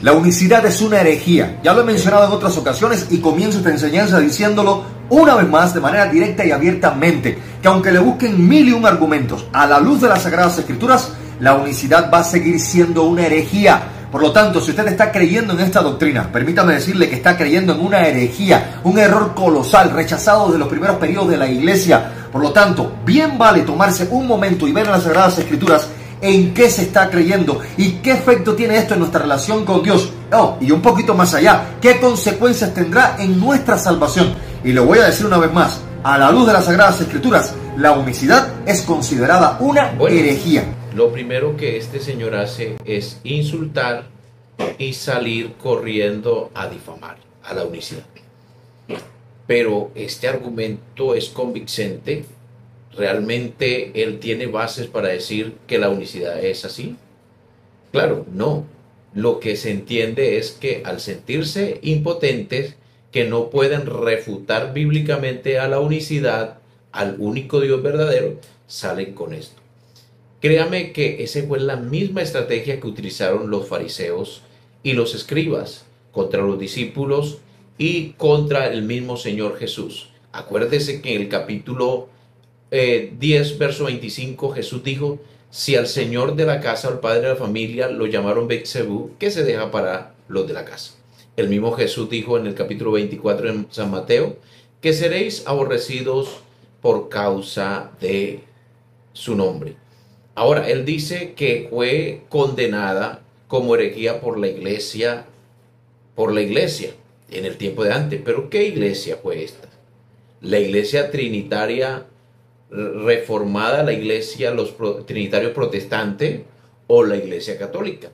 La unicidad es una herejía. Ya lo he mencionado en otras ocasiones y comienzo esta enseñanza diciéndolo una vez más de manera directa y abiertamente, que aunque le busquen 1001 argumentos a la luz de las Sagradas Escrituras, la unicidad va a seguir siendo una herejía. Por lo tanto, si usted está creyendo en esta doctrina, permítame decirle que está creyendo en una herejía, un error colosal, rechazado de los primeros periodos de la iglesia. Por lo tanto, bien vale tomarse un momento y ver en las Sagradas Escrituras en qué se está creyendo y qué efecto tiene esto en nuestra relación con Dios. Y un poquito más allá, qué consecuencias tendrá en nuestra salvación. Y lo voy a decir una vez más, a la luz de las Sagradas Escrituras, la unicidad es considerada una herejía. Lo primero que este señor hace es insultar y salir corriendo a difamar a la unicidad. Pero este argumento es convincente. ¿Realmente él tiene bases para decir que la unicidad es así? Claro, no. Lo que se entiende es que al sentirse impotentes, que no pueden refutar bíblicamente a la unicidad, al único Dios verdadero, salen con esto. Créame que esa fue la misma estrategia que utilizaron los fariseos y los escribas contra los discípulos y contra el mismo Señor Jesús. Acuérdese que en el capítulo 10, verso 25, Jesús dijo: si al señor de la casa o al padre de la familia lo llamaron Beelzebú, ¿qué se deja para los de la casa? El mismo Jesús dijo en el capítulo 24 en San Mateo que seréis aborrecidos por causa de su nombre. Ahora, él dice que fue condenada como herejía por la iglesia en el tiempo de antes. ¿Pero qué iglesia fue esta? La iglesia trinitaria reformada, la iglesia, los trinitarios protestantes o la iglesia católica.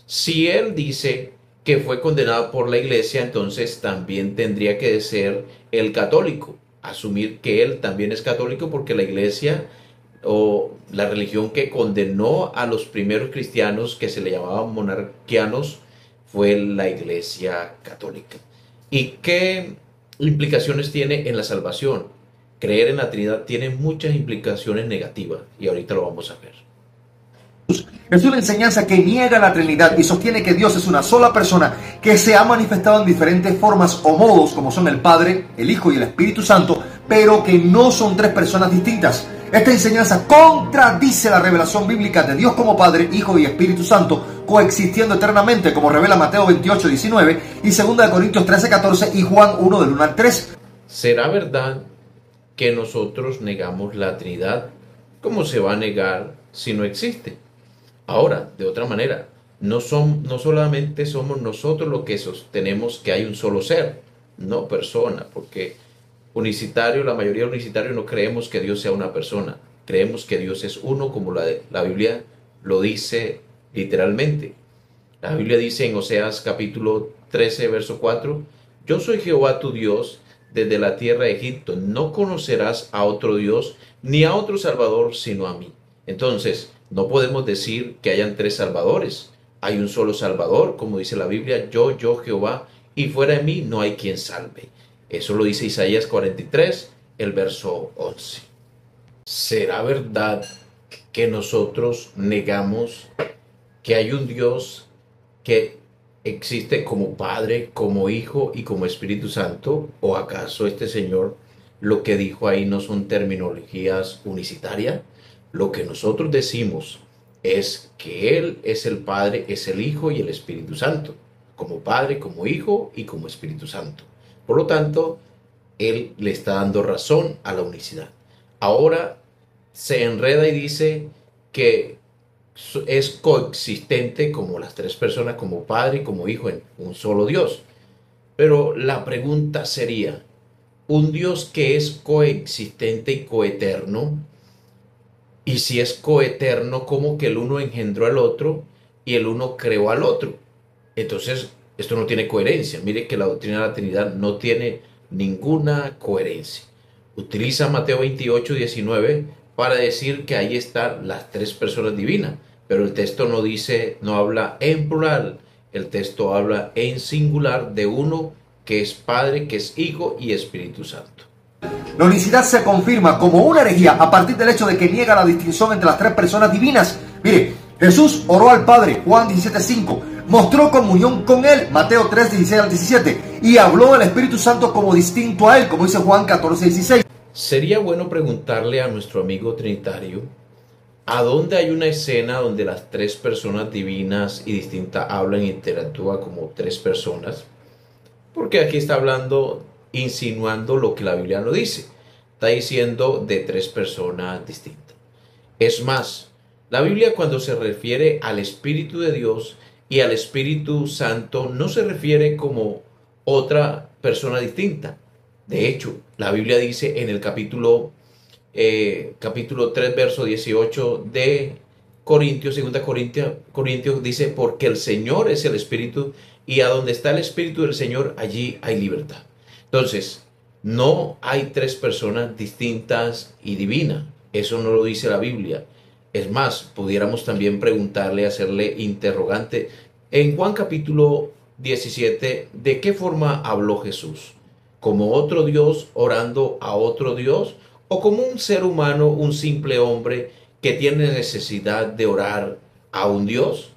Si él dice que fue condenado por la iglesia, entonces también tendría que ser el católico, asumir que él también es católico, porque la iglesia o la religión que condenó a los primeros cristianos, que se le llamaban monarquianos, fue la iglesia católica. ¿Y qué implicaciones tiene en la salvación? Creer en la Trinidad tiene muchas implicaciones negativas y ahorita lo vamos a ver. Es una enseñanza que niega la Trinidad y sostiene que Dios es una sola persona que se ha manifestado en diferentes formas o modos, como son el Padre, el Hijo y el Espíritu Santo, pero que no son tres personas distintas. Esta enseñanza contradice la revelación bíblica de Dios como Padre, Hijo y Espíritu Santo, coexistiendo eternamente, como revela Mateo 28, 19 y 2 Corintios 13, 14 y Juan 1, del 1 al 3. ¿Será verdad que nosotros negamos la Trinidad? ¿Cómo se va a negar si no existe? Ahora, de otra manera, no solamente somos nosotros los que sostenemos que hay un solo ser, no persona, porque la mayoría de unicitarios no creemos que Dios sea una persona, creemos que Dios es uno, como la Biblia lo dice literalmente. La Biblia dice en Oseas capítulo 13, verso 4, yo soy Jehová tu Dios, desde la tierra de Egipto, no conocerás a otro Dios, ni a otro Salvador, sino a mí. Entonces, no podemos decir que hayan tres Salvadores, hay un solo Salvador, como dice la Biblia, yo Jehová, y fuera de mí no hay quien salve. Eso lo dice Isaías 43, el verso 11. ¿Será verdad que nosotros negamos que hay un Dios que existe como Padre, como Hijo y como Espíritu Santo? ¿O acaso este señor lo que dijo ahí no son terminologías unicitarias? Lo que nosotros decimos es que Él es el Padre, es el Hijo y el Espíritu Santo, como Padre, como Hijo y como Espíritu Santo. Por lo tanto, Él le está dando razón a la unicidad. Ahora se enreda y dice que es coexistente como las tres personas, como Padre y como Hijo, en un solo Dios. Pero la pregunta sería, un Dios que es coexistente y coeterno, y si es coeterno, ¿cómo que el uno engendró al otro y el uno creó al otro? Entonces, esto no tiene coherencia. Mire que la doctrina de la Trinidad no tiene ninguna coherencia. Utiliza Mateo 28, 19 para decir que ahí están las tres personas divinas, pero el texto no dice, no habla en plural, el texto habla en singular de uno que es Padre, que es Hijo y Espíritu Santo. La unicidad se confirma como una herejía a partir del hecho de que niega la distinción entre las tres personas divinas. Mire, Jesús oró al Padre, Juan 17:5, mostró comunión con él, Mateo 3, 16 al 17, y habló del Espíritu Santo como distinto a él, como dice Juan 14, 16. Sería bueno preguntarle a nuestro amigo trinitario, ¿a dónde hay una escena donde las tres personas divinas y distintas hablan e interactúan como tres personas? Porque aquí está hablando, insinuando lo que la Biblia no dice. Está diciendo de tres personas distintas. Es más, la Biblia cuando se refiere al Espíritu de Dios y al Espíritu Santo no se refiere como otra persona distinta. De hecho, la Biblia dice en el capítulo 3, verso 18 de Corintios, 2 Corintios, dice, porque el Señor es el Espíritu y a donde está el Espíritu del Señor, allí hay libertad. Entonces, no hay tres personas distintas y divinas. Eso no lo dice la Biblia. Es más, pudiéramos también preguntarle, hacerle interrogante. En Juan capítulo 17, ¿de qué forma habló Jesús? ¿Como otro Dios orando a otro Dios? ¿O como un ser humano, un simple hombre que tiene necesidad de orar a un Dios?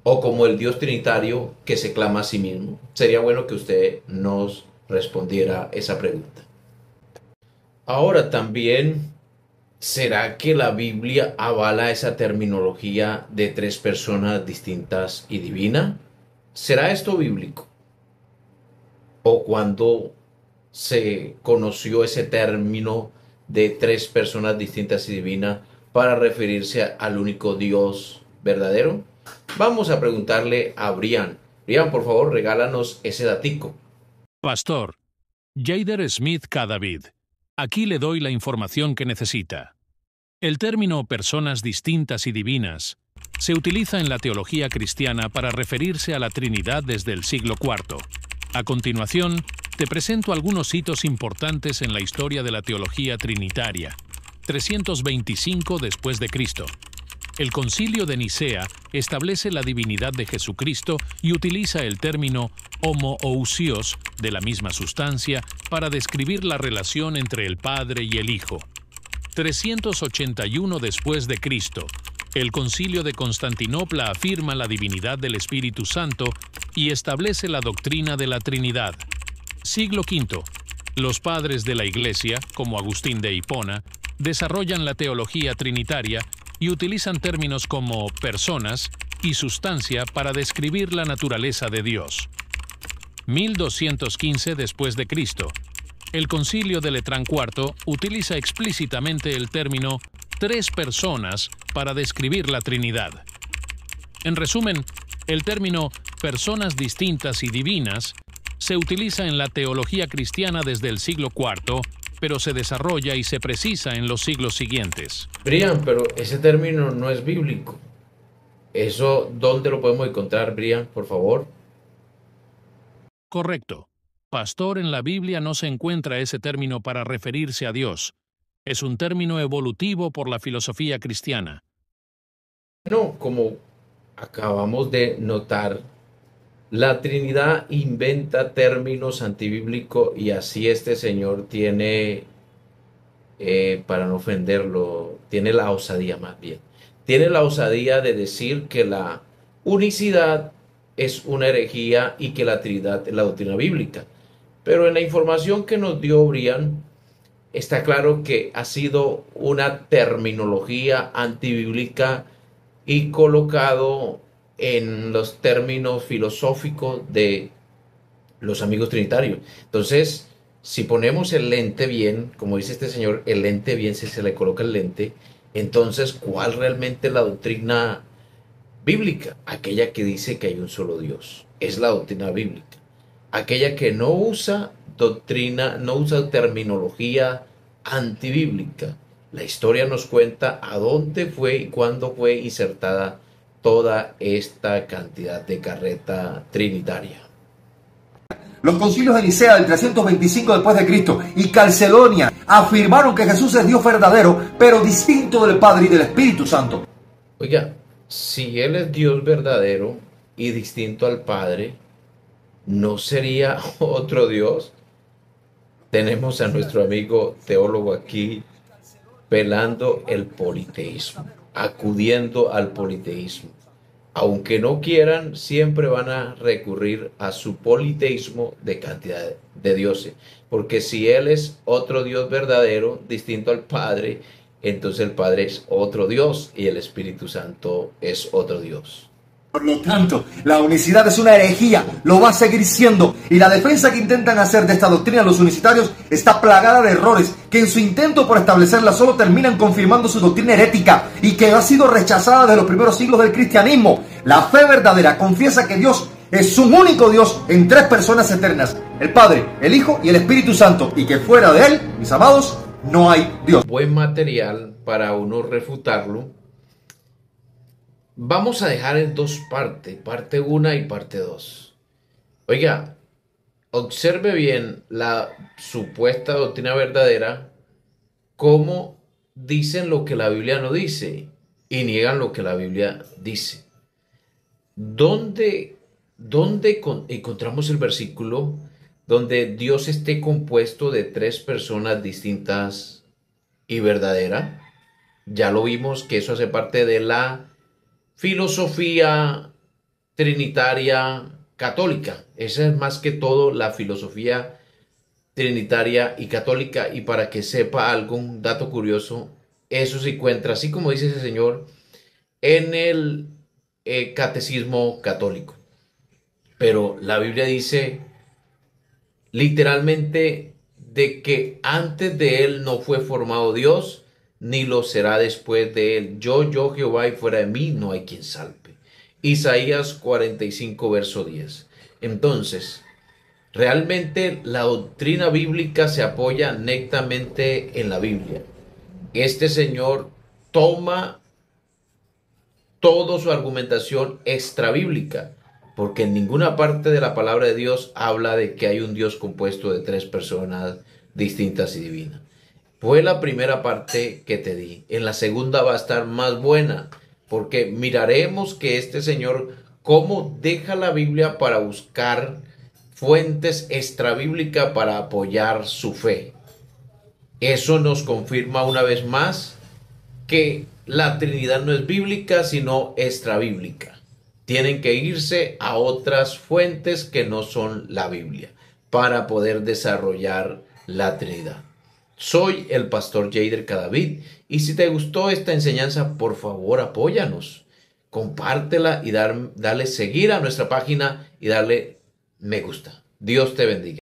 ¿O como el Dios trinitario que se clama a sí mismo? Sería bueno que usted nos respondiera esa pregunta. Ahora también, ¿será que la Biblia avala esa terminología de tres personas distintas y divina? ¿Será esto bíblico? ¿O cuando se conoció ese término de tres personas distintas y divinas para referirse al único Dios verdadero? Vamos a preguntarle a Brian. Brian, por favor, regálanos ese datico. Pastor, Jader Smith Cadavid. Aquí le doy la información que necesita. El término personas distintas y divinas se utiliza en la teología cristiana para referirse a la Trinidad desde el siglo IV. A continuación, te presento algunos hitos importantes en la historia de la teología trinitaria. 325 después de Cristo. El Concilio de Nicea establece la divinidad de Jesucristo y utiliza el término homoousios, de la misma sustancia, para describir la relación entre el Padre y el Hijo. 381 después de Cristo. El Concilio de Constantinopla afirma la divinidad del Espíritu Santo y establece la doctrina de la Trinidad. Siglo V. Los padres de la Iglesia, como Agustín de Hipona, desarrollan la teología trinitaria y utilizan términos como personas y sustancia para describir la naturaleza de Dios. 1215 después de Cristo. El Concilio de Letrán IV utiliza explícitamente el término tres personas para describir la Trinidad. En resumen, el término personas distintas y divinas se utiliza en la teología cristiana desde el siglo IV, pero se desarrolla y se precisa en los siglos siguientes. Brian, pero ese término no es bíblico. ¿Eso dónde lo podemos encontrar, Brian, por favor? Correcto. Pastor, en la Biblia no se encuentra ese término para referirse a Dios. Es un término evolutivo por la filosofía cristiana. No, como acabamos de notar, la Trinidad inventa términos antibíblicos y así este señor tiene, para no ofenderlo, tiene la osadía más bien. Tiene la osadía de decir que la unicidad es una herejía y que la Trinidad es la doctrina bíblica. Pero en la información que nos dio Brian, está claro que ha sido una terminología antibíblica y colocado en los términos filosóficos de los amigos trinitarios. Entonces, si ponemos el lente bien, como dice este señor, el lente bien, si se le coloca el lente, entonces, ¿cuál realmente es la doctrina bíblica? Aquella que dice que hay un solo Dios. Es la doctrina bíblica. Aquella que no usa doctrina, no usa terminología antibíblica. La historia nos cuenta a dónde fue y cuándo fue insertada toda esta cantidad de carreta trinitaria. Los concilios de Nicea del 325 después de Cristo y Calcedonia afirmaron que Jesús es Dios verdadero, pero distinto del Padre y del Espíritu Santo. Oiga, si Él es Dios verdadero y distinto al Padre, ¿no sería otro Dios? Tenemos a nuestro amigo teólogo aquí pelando el politeísmo, acudiendo al politeísmo. Aunque no quieran, siempre van a recurrir a su politeísmo de cantidad de dioses. Porque si Él es otro Dios verdadero, distinto al Padre, entonces el Padre es otro Dios y el Espíritu Santo es otro Dios. Por lo tanto, la unicidad es una herejía, lo va a seguir siendo, y la defensa que intentan hacer de esta doctrina los unicitarios está plagada de errores, que en su intento por establecerla solo terminan confirmando su doctrina herética, y que ha sido rechazada desde los primeros siglos del cristianismo. La fe verdadera confiesa que Dios es un único Dios en tres personas eternas, el Padre, el Hijo y el Espíritu Santo, y que fuera de Él, mis amados, no hay Dios. Buen material para uno refutarlo. Vamos a dejar en dos partes, parte 1 y parte 2. Oiga, observe bien la supuesta doctrina verdadera, cómo dicen lo que la Biblia no dice y niegan lo que la Biblia dice. ¿Dónde encontramos el versículo donde Dios esté compuesto de tres personas distintas y verdaderas? Ya lo vimos que eso hace parte de la filosofía trinitaria católica. Esa es más que todo la filosofía trinitaria y católica. Y para que sepa algún dato curioso, eso se encuentra, así como dice ese señor, en el catecismo católico. Pero la Biblia dice literalmente de que antes de él no fue formado Dios, ni lo será después de él. Yo Jehová, y fuera de mí no hay quien salve. Isaías 45, verso 10. Entonces, realmente la doctrina bíblica se apoya netamente en la Biblia. Este señor toma toda su argumentación extrabíblica, porque en ninguna parte de la palabra de Dios habla de que hay un Dios compuesto de tres personas distintas y divinas. Fue la primera parte que te di. En la segunda va a estar más buena, porque miraremos que este señor cómo deja la Biblia para buscar fuentes extrabíblicas para apoyar su fe. Eso nos confirma una vez más que la Trinidad no es bíblica, sino extrabíblica. Tienen que irse a otras fuentes que no son la Biblia para poder desarrollar la Trinidad. Soy el pastor Jader Cadavid, y si te gustó esta enseñanza, por favor apóyanos, compártela y dale seguir a nuestra página y darle me gusta. Dios te bendiga.